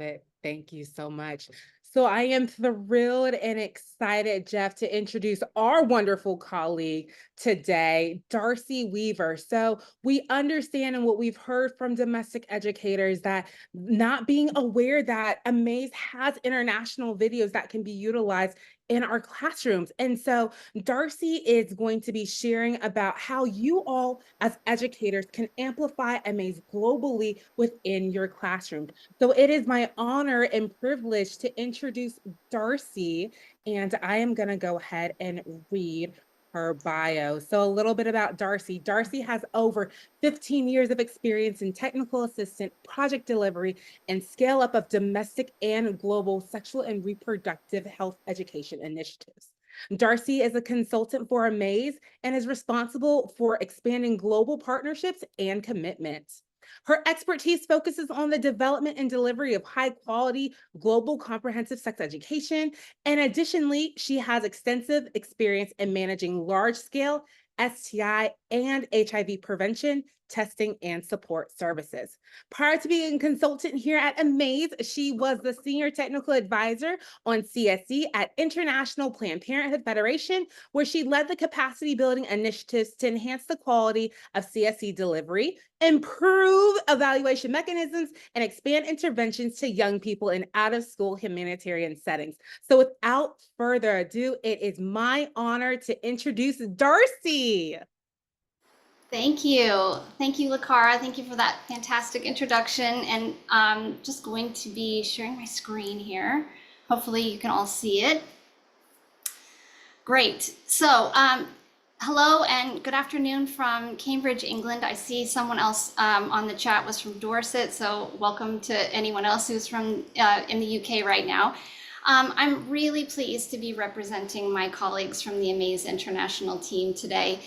love it. Thank you so much. So I am thrilled and excited, Jeff, to introduce our wonderful colleague today, Darcy Weaver. So we understand and what we've heard from domestic educators that not being aware that AMAZE has international videos that can be utilized in our classrooms. And so Darcy is going to be sharing about how you all as educators can amplify AMAZE globally within your classroom. So it is my honor and privilege to introduce Darcy, and I am going to go ahead and read her bio. So a little bit about Darcy. Darcy has over 15 years of experience in technical assistant, project delivery, and scale up of domestic and global sexual and reproductive health education initiatives. Darcy is a consultant for AMAZE and is responsible for expanding global partnerships and commitments. Her expertise focuses on the development and delivery of high quality global comprehensive sex education. And additionally, she has extensive experience in managing large scale STI and HIV prevention, testing, and support services. Prior to being a consultant here at AMAZE, she was the senior technical advisor on CSE at International Planned Parenthood Federation, where she led the capacity building initiatives to enhance the quality of CSE delivery, improve evaluation mechanisms, and expand interventions to young people in out-of-school humanitarian settings. So without further ado, it is my honor to introduce Darcy. Thank you. Thank you, Lakara. Thank you for that fantastic introduction. And I'm just going to be sharing my screen here. Hopefully you can all see it. Great. So hello and good afternoon from Cambridge, England. I see someone else on the chat was from Dorset, so welcome to anyone else who's from in the UK right now. I'm really pleased to be representing my colleagues from the AMAZE International team today.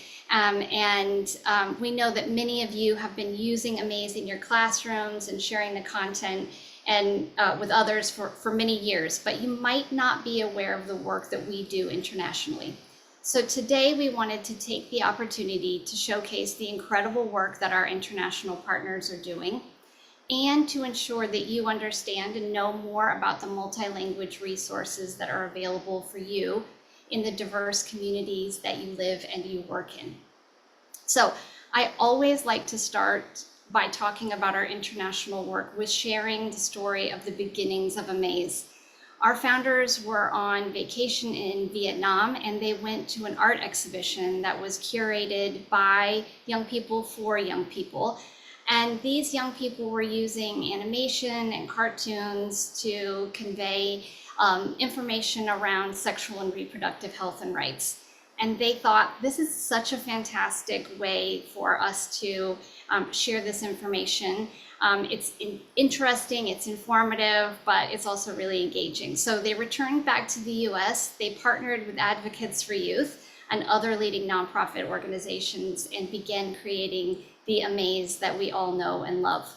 We know that many of you have been using AMAZE in your classrooms and sharing the content and with others for many years, but you might not be aware of the work that we do internationally. So today we wanted to take the opportunity to showcase the incredible work that our international partners are doing and to ensure that you understand and know more about the multi-language resources that are available for you in the diverse communities that you live and you work in. So I always like to start by talking about our international work with sharing the story of the beginnings of AMAZE. Our founders were on vacation in Vietnam and they went to an art exhibition that was curated by young people for young people. And these young people were using animation and cartoons to convey information around sexual and reproductive health and rights. And they thought, this is such a fantastic way for us to share this information. It's interesting, it's informative, but it's also really engaging. So they returned back to the US, they partnered with Advocates for Youth and other leading nonprofit organizations and began creating the AMAZE that we all know and love.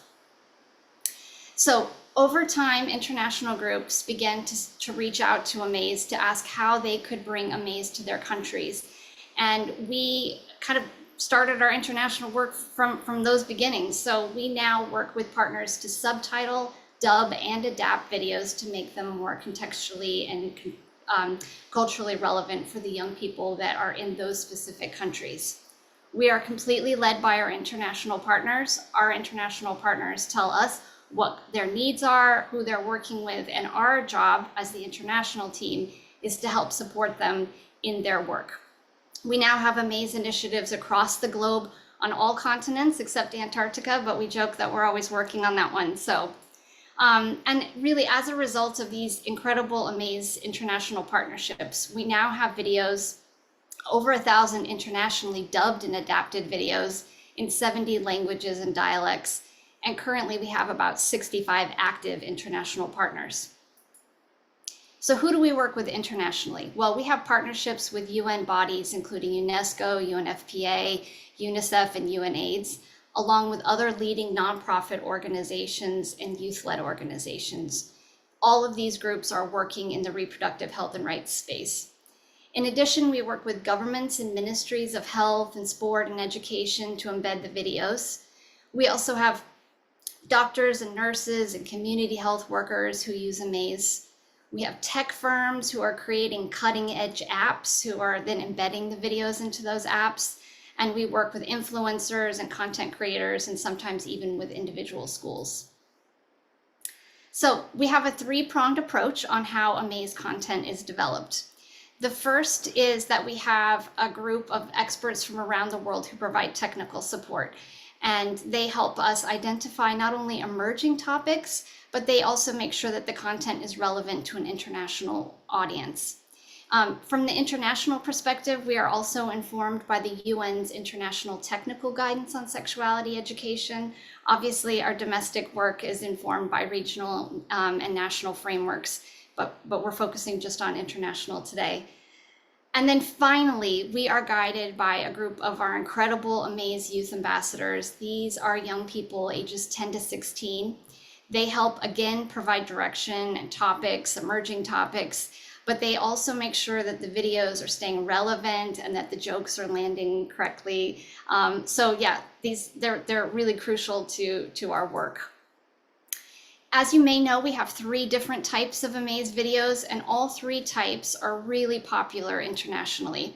So over time, international groups began to reach out to AMAZE to ask how they could bring AMAZE to their countries. And we kind of started our international work from those beginnings. So we now work with partners to subtitle, dub, and adapt videos to make them more contextually and culturally relevant for the young people that are in those specific countries. We are completely led by our international partners. Our international partners tell us what their needs are, who they're working with, and our job as the international team is to help support them in their work. We now have AMAZE initiatives across the globe on all continents except Antarctica, but we joke that we're always working on that one. So, and really as a result of these incredible AMAZE international partnerships, we now have videos, over 1,000 internationally dubbed and adapted videos in 70 languages and dialects. And currently we have about 65 active international partners. So who do we work with internationally? Well, we have partnerships with UN bodies, including UNESCO, UNFPA, UNICEF, and UNAIDS, along with other leading nonprofit organizations and youth-led organizations. All of these groups are working in the reproductive health and rights space. In addition, we work with governments and ministries of health and sport and education to embed the videos. We also have doctors and nurses and community health workers who use AMAZE. We have tech firms who are creating cutting edge apps who are then embedding the videos into those apps. And we work with influencers and content creators and sometimes even with individual schools. So we have a three-pronged approach on how AMAZE content is developed. The first is that we have a group of experts from around the world who provide technical support. And they help us identify not only emerging topics, but they also make sure that the content is relevant to an international audience. From the international perspective, we are also informed by the UN's International Technical Guidance on Sexuality Education. Obviously, our domestic work is informed by regional and national frameworks, but we're focusing just on international today. And then finally, we are guided by a group of our incredible AMAZE youth ambassadors. These are young people ages 10 to 16. They help, again, provide direction and topics, emerging topics, but they also make sure that the videos are staying relevant and that the jokes are landing correctly. So yeah, they're really crucial to our work. As you may know, we have 3 different types of AMAZE videos, and all 3 types are really popular internationally.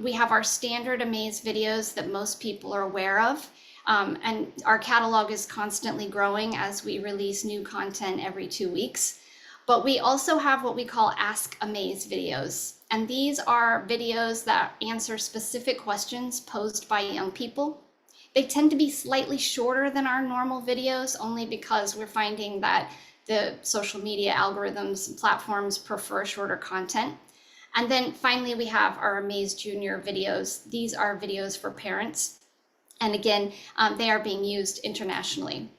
We have our standard AMAZE videos that most people are aware of, and our catalog is constantly growing as we release new content every 2 weeks. But we also have what we call Ask AMAZE videos, and these are videos that answer specific questions posed by young people. They tend to be slightly shorter than our normal videos, only because we're finding that the social media algorithms and platforms prefer shorter content. And then finally, we have our AMAZE Junior videos. These are videos for parents. And again, they are being used internationally.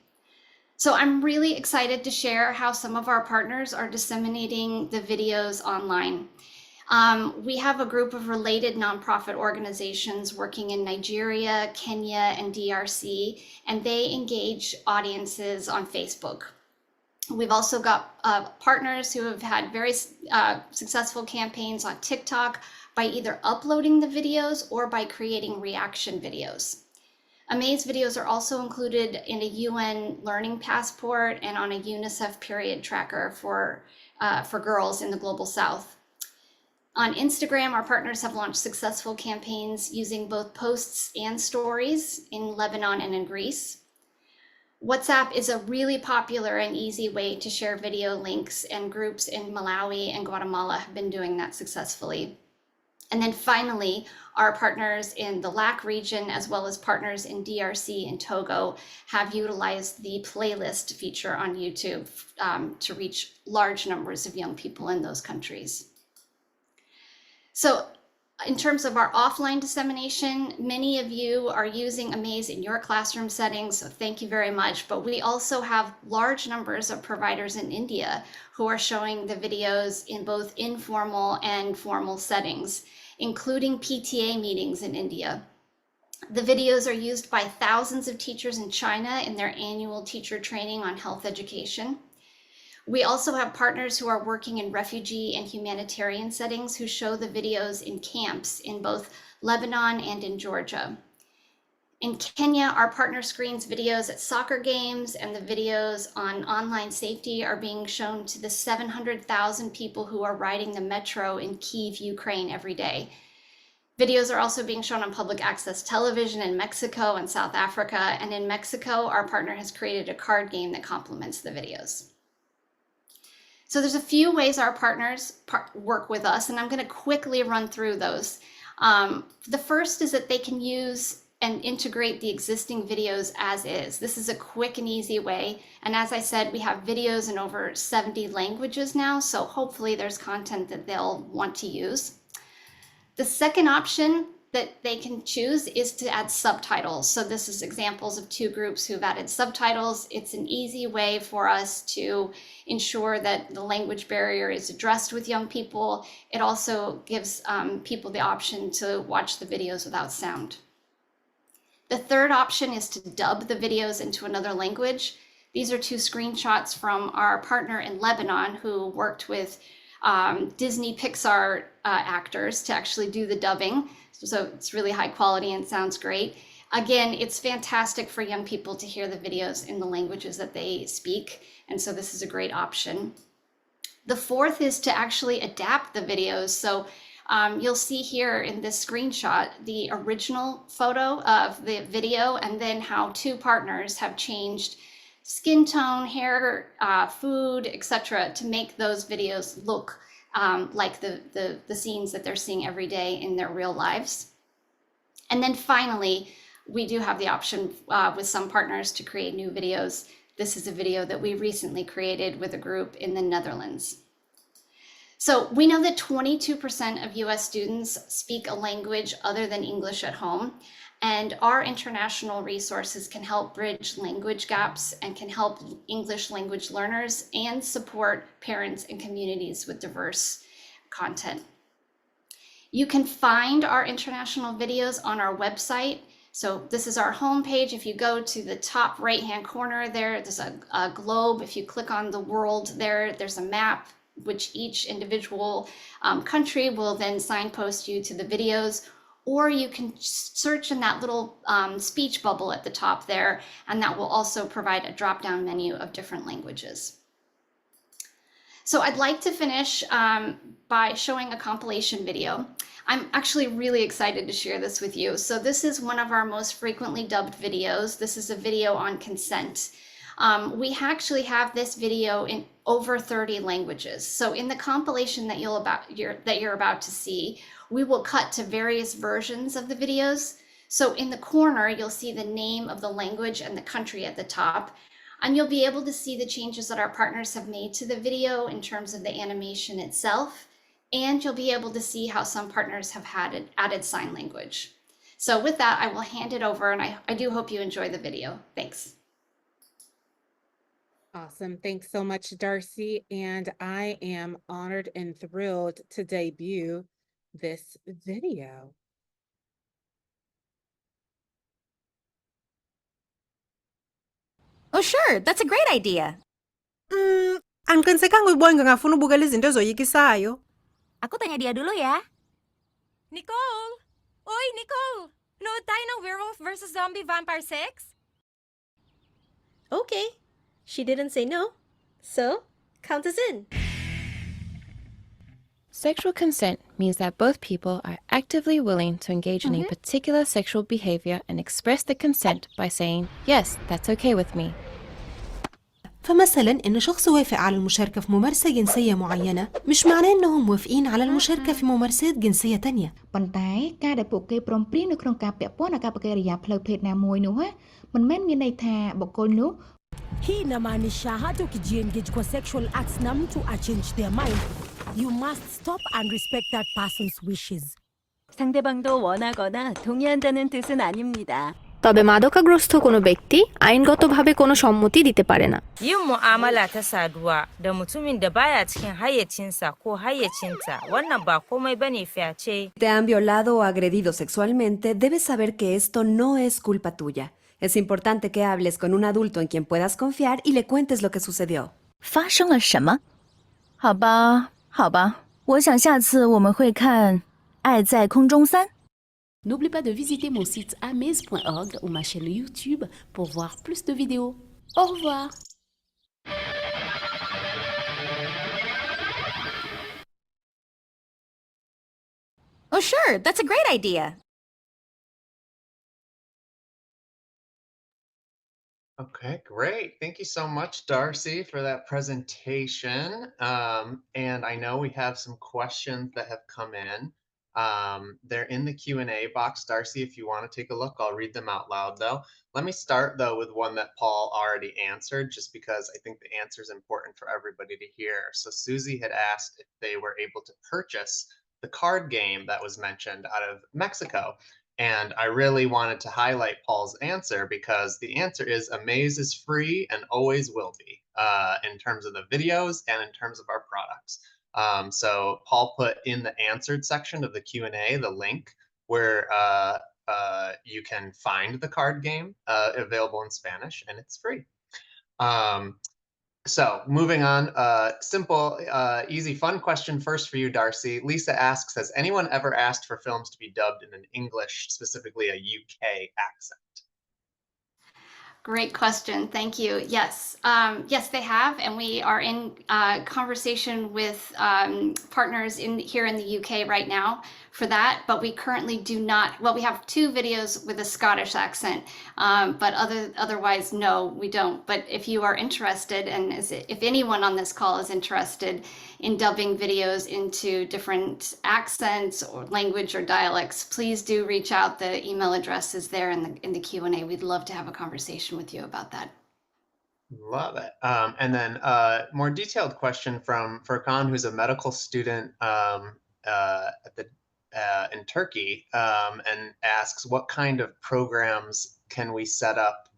So I'm really excited to share how some of our partners are disseminating the videos online. We have a group of related nonprofit organizations working in Nigeria, Kenya, and DRC, and they engage audiences on Facebook. We've also got partners who have had very successful campaigns on TikTok by either uploading the videos or by creating reaction videos. AMAZE videos are also included in a UN Learning Passport and on a UNICEF period tracker for girls in the Global South. On Instagram, our partners have launched successful campaigns using both posts and stories in Lebanon and in Greece. WhatsApp is a really popular and easy way to share video links, and groups in Malawi and Guatemala have been doing that successfully. And then finally, our partners in the LAC region, as well as partners in DRC and Togo, have utilized the playlist feature on YouTube to reach large numbers of young people in those countries. So in terms of our offline dissemination, many of you are using AMAZE in your classroom settings, so thank you very much. But we also have large numbers of providers in India who are showing the videos in both informal and formal settings, including PTA meetings in India. The videos are used by thousands of teachers in China in their annual teacher training on health education. We also have partners who are working in refugee and humanitarian settings who show the videos in camps in both Lebanon and in Georgia. In Kenya, our partner screens videos at soccer games, and the videos on online safety are being shown to the 700,000 people who are riding the metro in Kyiv, Ukraine every day. Videos are also being shown on public access television in Mexico and South Africa, and in Mexico, our partner has created a card game that complements the videos. So there's a few ways our partners work with us, and I'm going to quickly run through those. The first is that they can use and integrate the existing videos as is. This is a quick and easy way. And as I said, we have videos in over 70 languages now, so hopefully there's content that they'll want to use. The second option that they can choose is to add subtitles. So this is examples of 2 groups who've added subtitles. It's an easy way for us to ensure that the language barrier is addressed with young people. It also gives people the option to watch the videos without sound. The third option is to dub the videos into another language. These are 2 screenshots from our partner in Lebanon who worked with Disney Pixar actors to actually do the dubbing. So it's really high quality and sounds great. Again, it's fantastic for young people to hear the videos in the languages that they speak, and so this is a great option. The fourth is to actually adapt the videos. So you'll see here in this screenshot the original photo of the video and then how two partners have changed skin tone, hair, food, etc. to make those videos look like the scenes that they're seeing every day in their real lives. And then finally, we do have the option with some partners to create new videos. This is a video that we recently created with a group in the Netherlands. So we know that 22% of US students speak a language other than English at home, and our international resources can help bridge language gaps and can help English language learners and support parents and communities with diverse content. You can find our international videos on our website. So this is our homepage. If you go to the top right-hand corner there's a globe. If you click on the world there's a map, which each individual country will then signpost you to the videos, or you can search in that little speech bubble at the top there, and that will also provide a drop-down menu of different languages. So I'd like to finish by showing a compilation video. I'm actually really excited to share this with you. So this is one of our most frequently dubbed videos. This is a video on consent. We actually have this video in over 30 languages. So in the compilation that you're about to see, we will cut to various versions of the videos. So in the corner, you'll see the name of the language and the country at the top. And you'll be able to see the changes that our partners have made to the video in terms of the animation itself. And you'll be able to see how some partners have added sign language. So with that, I will hand it over, and I do hope you enjoy the video. Thanks. Awesome. Thanks so much, Darcy. And I am honored and thrilled to debut this video. Oh, sure. That's a great idea. Angiqinisekanga uyibona ngingafuna ubukela izinto ezoyikisayo. Ako tanya dia dulu ya. Nicole! Oy, Nicole! Nood tayo ng Werewolf versus Zombie Vampire 6? Okay. She didn't say no. So, count us in. Sexual consent means that both people are actively willing to engage in a particular sexual behavior and express the consent by saying, yes, that's okay with me. فمثلا إن شخص وافق على المشاركة في ممارسة جنسية معينة مش معناه إنهم موافقين على المشاركة في ممارسات جنسية تانية. ប៉ុន្តែការដែលពួកគេព្រមព្រៀងនៅក្នុងការពាក់ព័ន្ធអាកប្បកិរិយាផ្លូវភេទណាមួយនោះមិនមែនមានន័យថាបុគ្គលនោះ Hii inamaanisha hata ukijiengage kwa sexual acts na mtu change their mind, you must stop and respect that person's wishes. 상대방도 원하거나 동의한다는 뜻은 아닙니다. তবে মাদকাগ্রস্ত কোনো ব্যক্তি আইনগতভাবে কোনো সম্মতি দিতে পারে না। yin mu'amala ta saduwa da mutumin da baya cikin hayyacinsa ko hayyacinta wannan ba komai bane fyace. Si te han violado o agredido sexualmente, debes saber que esto no es culpa tuya. Es importante que hables con un adulto en quien puedas confiar y le cuentes lo que sucedió. 发生了什么？好吧，好吧，我想下次我们会看《爱在空中3》。 N'oublie pas de visiter mon site amaze.org ou ma chaîne YouTube pour voir plus de vidéos. Au revoir! Oh, sure. That's a great idea. Okay, great. Thank you so much, Darcy, for that presentation. And I know we have some questions that have come in. They're in the Q&A box. Darcy, if you want to take a look, I'll read them out loud, though. Let me start, though, with one that Paul already answered, just because I think the answer is important for everybody to hear. So Susie had asked if they were able to purchase the card game that was mentioned out of Mexico. And I really wanted to highlight Paul's answer because the answer is AMAZE is free and always will be in terms of the videos and in terms of our products. So Paul put in the answered section of the Q&A the link where you can find the card game available in Spanish, and it's free. So moving on, simple, easy, fun question first for you, Darcy. Lisa asks, has anyone ever asked for films to be dubbed in an English, specifically a UK accent? Great question. Thank you. Yes, yes, they have, and we are in conversation with partners here in the UK right now for that. But we currently do not. Well, we have 2 videos with a Scottish accent, but otherwise, no, we don't. But if you are interested, and if anyone on this call is interested in dubbing videos into different accents or language or dialects, please do reach out. The email address is there in the Q&A. We'd love to have a conversation with you about that. Love it. And then more detailed question from Furkan, who's a medical student in Turkey, and asks, what kind of programs can we set up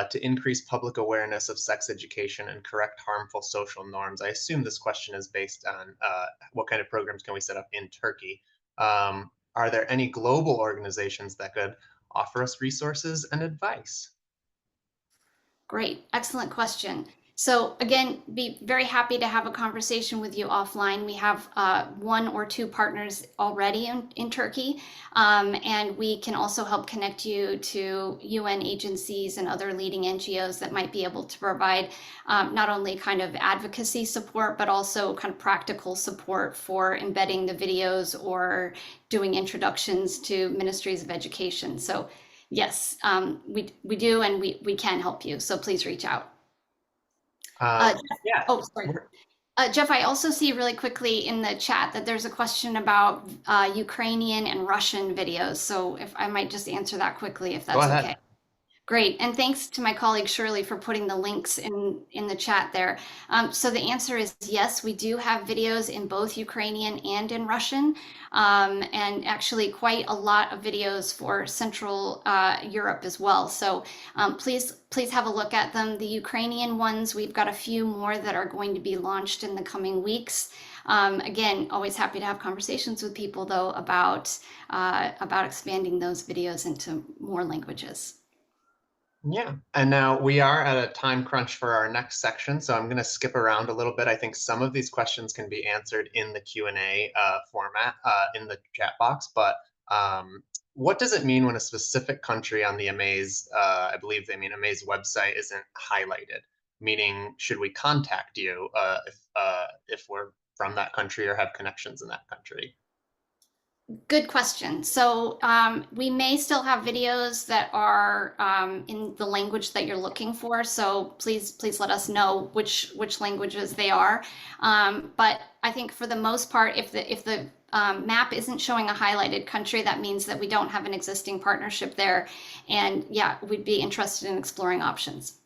to increase public awareness of sex education and correct harmful social norms? I assume this question is based on what kind of programs can we set up in Turkey? Are there any global organizations that could offer us resources and advice? Great, excellent question. So again, be very happy to have a conversation with you offline. We have 1 or 2 partners already in Turkey, and we can also help connect you to UN agencies and other leading NGOs that might be able to provide not only kind of advocacy support, but also kind of practical support for embedding the videos or doing introductions to Ministries of Education. So yes, we do, and we can help you. So please reach out. Yeah. Oh, sorry. Jeff, I also see really quickly in the chat that there's a question about Ukrainian and Russian videos. So if I might just answer that quickly, if that's Go ahead. okay. Great, and thanks to my colleague Shirley for putting the links in the chat there. So the answer is yes, we do have videos in both Ukrainian and in Russian, and actually quite a lot of videos for Central Europe as well. So please have a look at them. The Ukrainian ones, we've got a few more that are going to be launched in the coming weeks. Again, always happy to have conversations with people though about expanding those videos into more languages. Yeah, and now we are at a time crunch for our next section, so I'm going to skip around a little bit. I think some of these questions can be answered in the Q&A format in the chat box, but what does it mean when a specific country on the AMAZE, I believe they mean AMAZE website, isn't highlighted? Meaning, should we contact you if we're from that country or have connections in that country? Good question. So we may still have videos that are in the language that you're looking for. So please let us know which languages they are. But I think for the most part, if the map isn't showing a highlighted country, that means that we don't have an existing partnership there. And yeah, we'd be interested in exploring options.